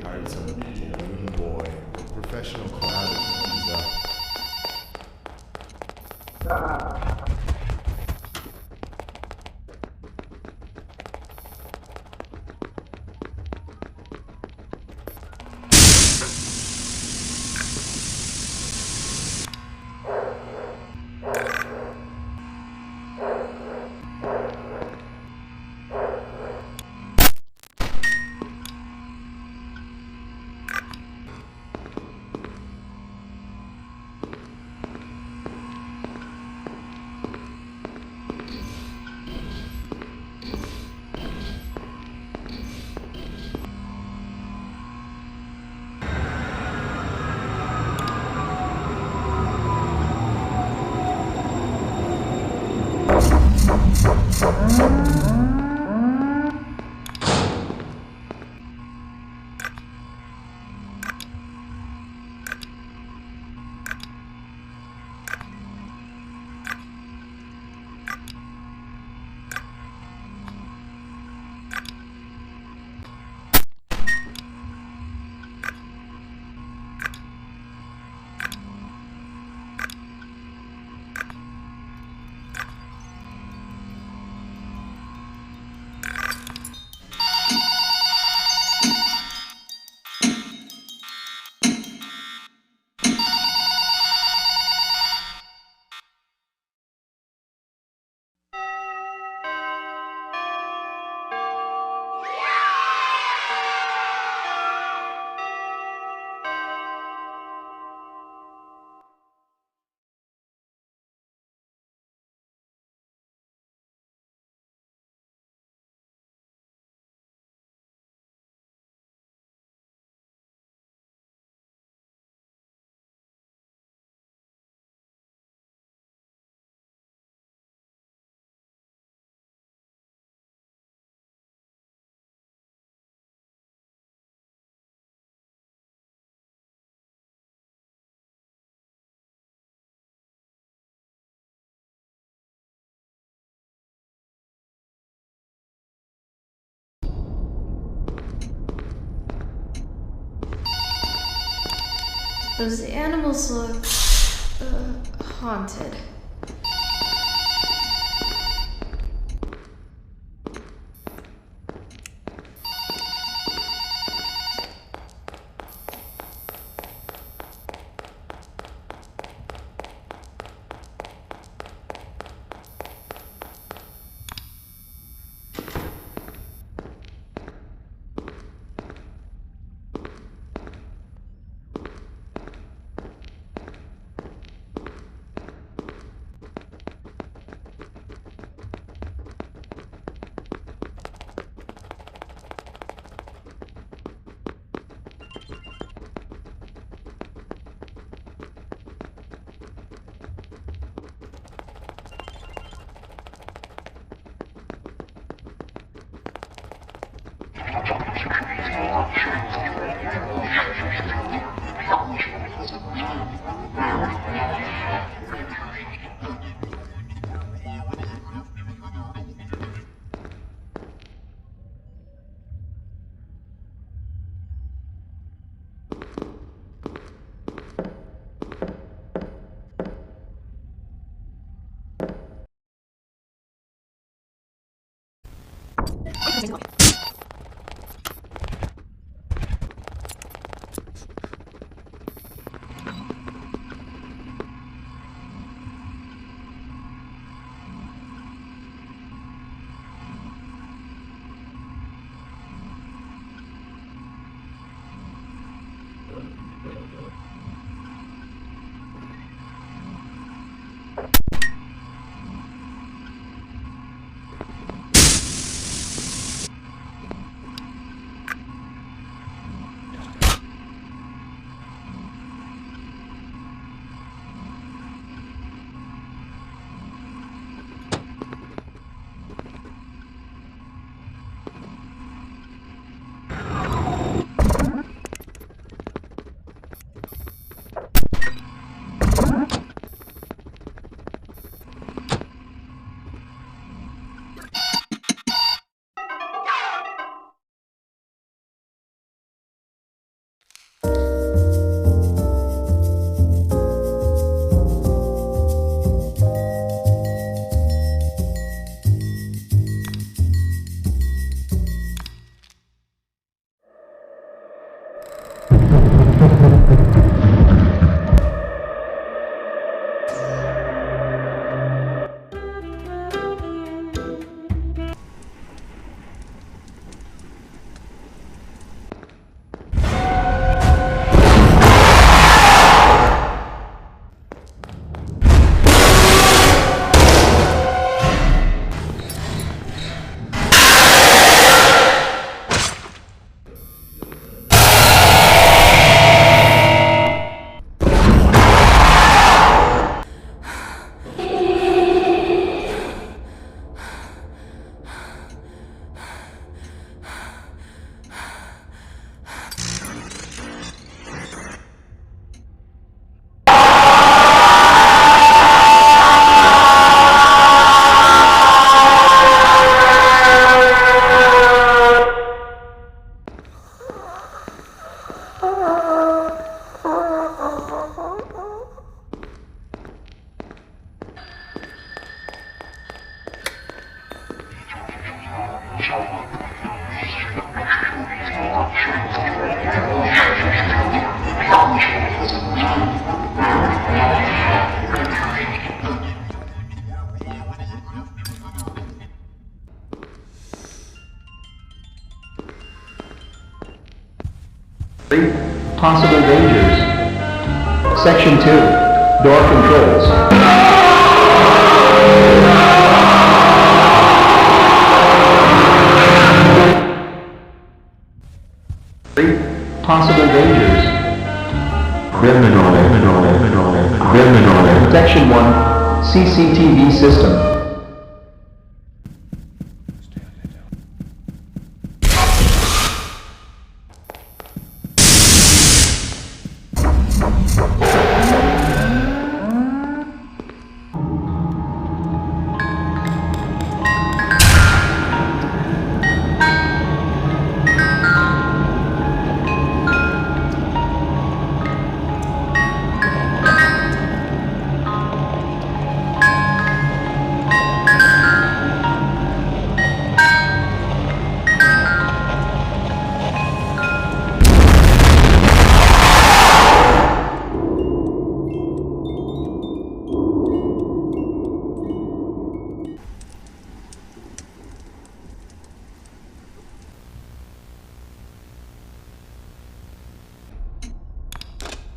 hired some wooden boy, a professional clown to keep things up. Those animals look haunted. 3. Possible dangers. Section 2. Door controls. 3. Possible dangers. Criminal. Section 1. CCTV system.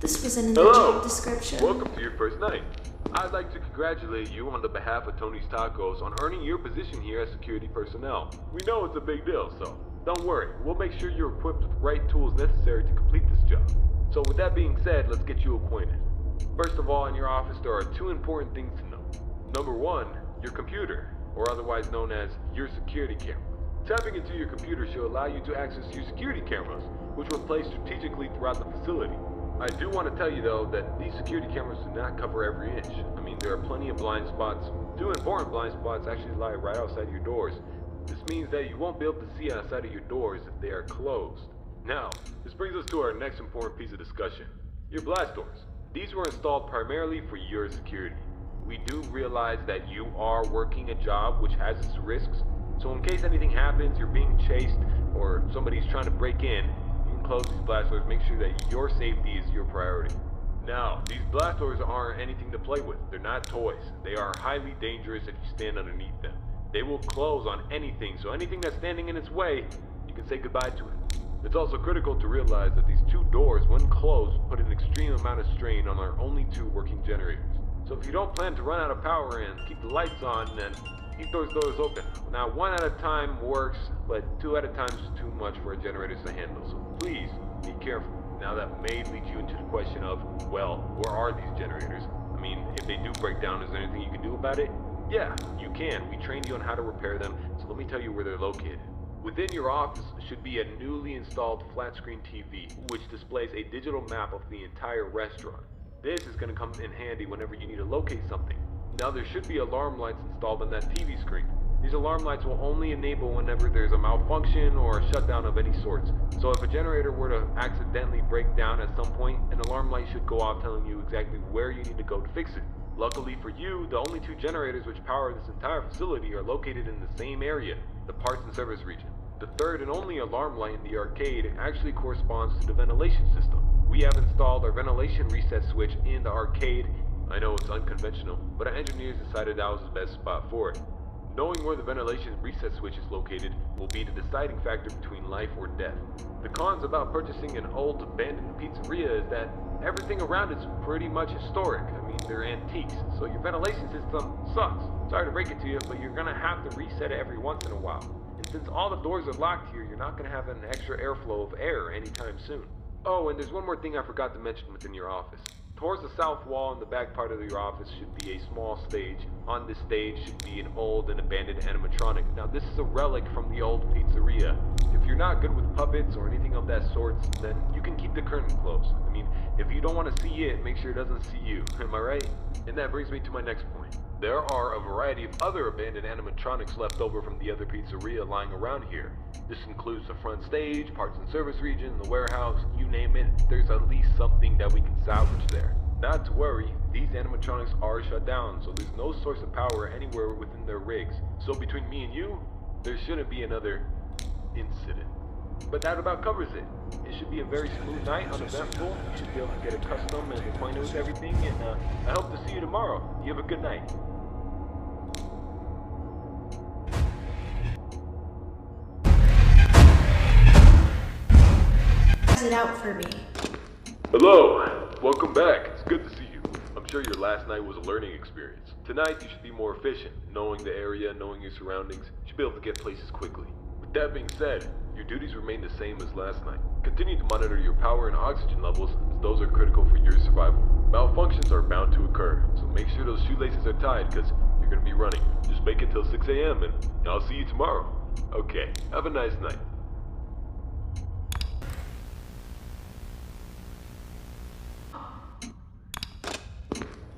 This wasn't in the job description. Welcome to your first night. I'd like to congratulate you on the behalf of Tony's Tacos on earning your position here as security personnel. We know it's a big deal, so don't worry. We'll make sure you're equipped with the right tools necessary to complete this job. So with that being said, let's get you acquainted. First of all, in your office there are two important things to know. Number one, your computer, or otherwise known as your security camera. Tapping into your computer should allow you to access your security cameras, which were placed strategically throughout the facility. I do want to tell you though that these security cameras do not cover every inch. I mean, there are plenty of blind spots. Two important blind spots actually lie right outside your doors. This means that you won't be able to see outside of your doors if they are closed. Now, this brings us to our next important piece of discussion. Your blast doors. These were installed primarily for your security. We do realize that you are working a job which has its risks, so in case anything happens, you're being chased, or somebody's trying to break in, close these blast doors, make sure that your safety is your priority. Now, these blast doors aren't anything to play with. They're not toys. They are highly dangerous if you stand underneath them. They will close on anything, so anything that's standing in its way, you can say goodbye to it. It's also critical to realize that these two doors, when closed, put an extreme amount of strain on our only two working generators. So if you don't plan to run out of power and keep the lights on, then keep those doors open. Now, one at a time works, but two at a time is too much for our generators to handle, so please be careful. Now that may lead you into the question of, well, where are these generators? I mean, if they do break down, is there anything you can do about it? Yeah, you can. We trained you on how to repair them, so let me tell you where they're located. Within your office should be a newly installed flat screen TV, which displays a digital map of the entire restaurant. This is going to come in handy whenever you need to locate something. Now there should be alarm lights installed on that TV screen. These alarm lights will only enable whenever there's a malfunction or a shutdown of any sorts. So if a generator were to accidentally break down at some point, an alarm light should go off telling you exactly where you need to go to fix it. Luckily for you, the only two generators which power this entire facility are located in the same area, the parts and service region. The third and only alarm light in the arcade actually corresponds to the ventilation system. We have installed our ventilation reset switch in the arcade. I know it's unconventional, but our engineers decided that was the best spot for it. Knowing where the ventilation reset switch is located will be the deciding factor between life or death. The cons about purchasing an old abandoned pizzeria is that everything around it's pretty much historic. I mean, they're antiques, so your ventilation system sucks. Sorry to break it to you, but you're gonna have to reset it every once in a while. And since all the doors are locked here, you're not gonna have an extra airflow of air anytime soon. Oh, and there's one more thing I forgot to mention within your office. Towards the south wall in the back part of your office should be a small stage. On this stage should be an old and abandoned animatronic. Now this is a relic from the old pizzeria. If you're not good with puppets or anything of that sort, then you can keep the curtain closed. I mean, if you don't want to see it, make sure it doesn't see you. Am I right? And that brings me to my next point. There are a variety of other abandoned animatronics left over from the other pizzeria lying around here. This includes the front stage, parts and service region, the warehouse, you name it. There's at least something that we can salvage there. Not to worry, these animatronics are shut down, so there's no source of power anywhere within their rigs. So between me and you, there shouldn't be another incident. But that about covers it. It should be a very smooth night, uneventful. You should be able to get accustomed and acquainted with everything, and I hope to see you tomorrow. You have a good night. out for me. Hello, welcome back. It's good to see you. I'm sure your last night was a learning experience. Tonight you should be more efficient. Knowing the area, knowing your surroundings, you should be able to get places quickly. With that being said, your duties remain the same as last night. Continue to monitor your power and oxygen levels, as those are critical for your survival. Malfunctions are bound to occur, so make sure those shoelaces are tied, because you're going to be running. Just make it till 6 a.m. and I'll see you tomorrow. Okay, have a nice night.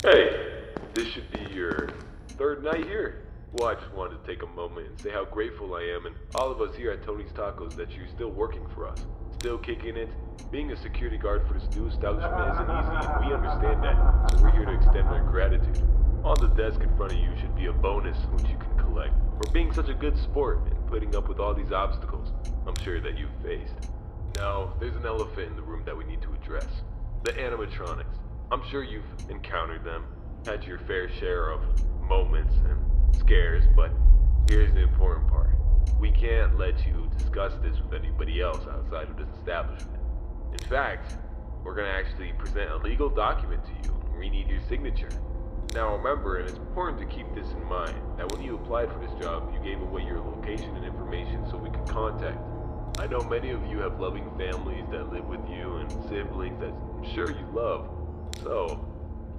Hey, this should be your third night here. Well, I just wanted to take a moment and say how grateful I am and all of us here at Tony's Tacos that you're still working for us. Still kicking it. Being a security guard for this new establishment isn't easy, and we understand that, so we're here to extend our gratitude. On the desk in front of you should be a bonus which you can collect for being such a good sport and putting up with all these obstacles I'm sure that you've faced. Now, there's an elephant in the room that we need to address. The animatronics. I'm sure you've encountered them, had your fair share of moments and scares, but here's the important part. We can't let you discuss this with anybody else outside of this establishment. In fact, we're going to actually present a legal document to you, and we need your signature. Now remember, and it's important to keep this in mind, that when you applied for this job, you gave away your location and information so we could contact you. I know many of you have loving families that live with you and siblings that I'm sure you love. So,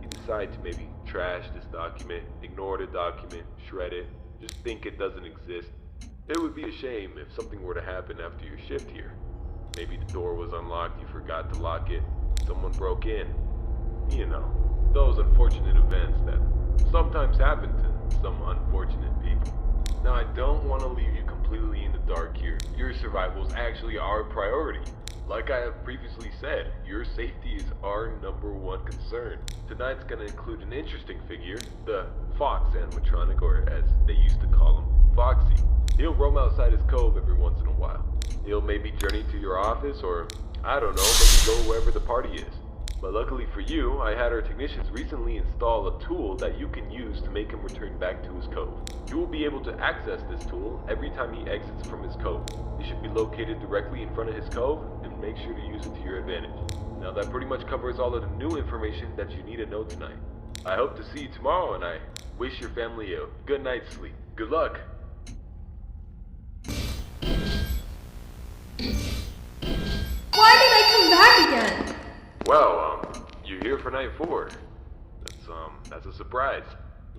you decide to maybe trash this document, ignore the document, shred it, just think it doesn't exist. It would be a shame if something were to happen after your shift here. Maybe the door was unlocked, you forgot to lock it, someone broke in. You know, those unfortunate events that sometimes happen to some unfortunate people. Now, I don't want to leave you completely in the dark here. Your survival is actually our priority. Like I have previously said, your safety is our #1 concern. Tonight's gonna include an interesting figure, the Fox animatronic, or as they used to call him, Foxy. He'll roam outside his cove every once in a while. He'll maybe journey to your office, or, I don't know, maybe go wherever the party is. But luckily for you, I had our technicians recently install a tool that you can use to make him return back to his cove. You will be able to access this tool every time he exits from his cove. It should be located directly in front of his cove, and make sure to use it to your advantage. Now that pretty much covers all of the new information that you need to know tonight. I hope to see you tomorrow, and I wish your family a good night's sleep. Good luck! Why did I come back again? Well, you're here for night 4. That's a surprise.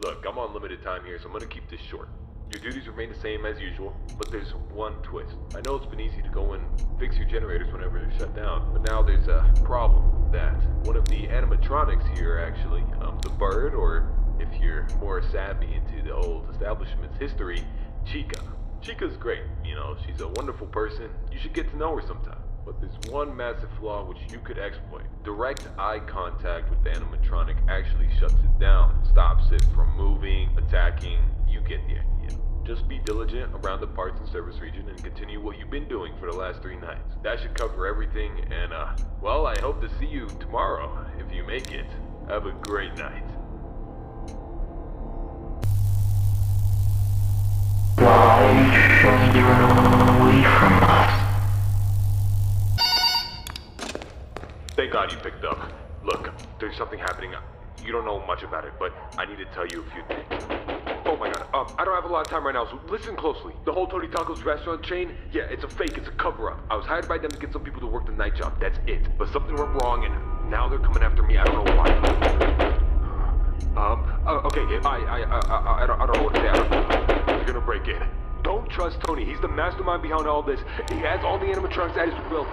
Look, I'm on limited time here, so I'm gonna keep this short. Your duties remain the same as usual, but there's one twist. I know it's been easy to go and fix your generators whenever they're shut down, but now there's a problem that one of the animatronics here actually, the bird, or if you're more savvy into the old establishment's history, Chica. Chica's great, you know, she's a wonderful person. You should get to know her sometime. But there's one massive flaw which you could exploit. Direct eye contact with the animatronic actually shuts it down, stops it from moving, attacking. You get the idea. Just be diligent around the parts and service region and continue what you've been doing for the last 3 nights. That should cover everything, and well, I hope to see you tomorrow, if you make it. Have a great night. Why are you trying to run away from us? Thank God you picked up. Look, there's something happening. You don't know much about it, but I need to tell you a few things. Oh my God, I don't have a lot of time right now, so listen closely. The whole Tony Tacos restaurant chain, yeah, it's a fake, it's a cover-up. I was hired by them to get some people to work the night job, that's it. But something went wrong, and now they're coming after me, I don't know why. Okay, I don't know what to say. You're gonna break in. Don't trust Tony, he's the mastermind behind all this. He has all the animatronics at his will.